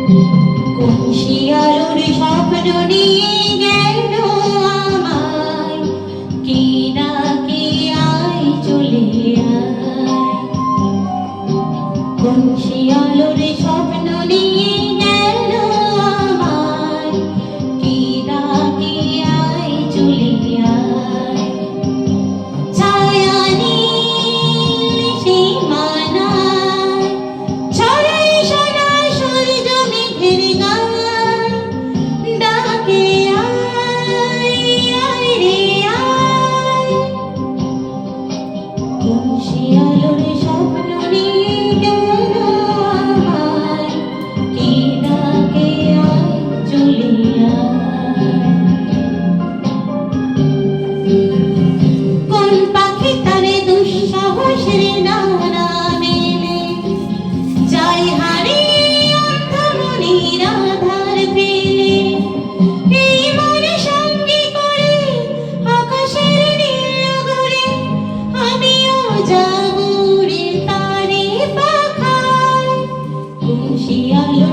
কোন শিয়ালোর স্বপ্ন নিয়ে গেল আমায়, কে ডাকে আয় চলে আয়। কোন শিয়ালোর স্বপ্ন নিয়ে গেল আমায়, কে ডাকে আয় চলে আয়। ছায়া নীল সীমানায় ছড়াই সোনা সূর্য মেঘের গায়, ডাকে আয় আয় রে আয়। কোন শিয়ালোর স্বপ্ন নিয়ে গেল আমায়, কে ডাকে আয় চলে আয়। কোন পাখি তারে দুঃসাহসের ডানা মেলে যায় হারিয়ে অন্ধ মনের আধার ফেলে। এই মনে সঙ্গী করে আকাশের নীল গগনে, আমিও যাব রে তারি পাখায়। কোন শিয়ালো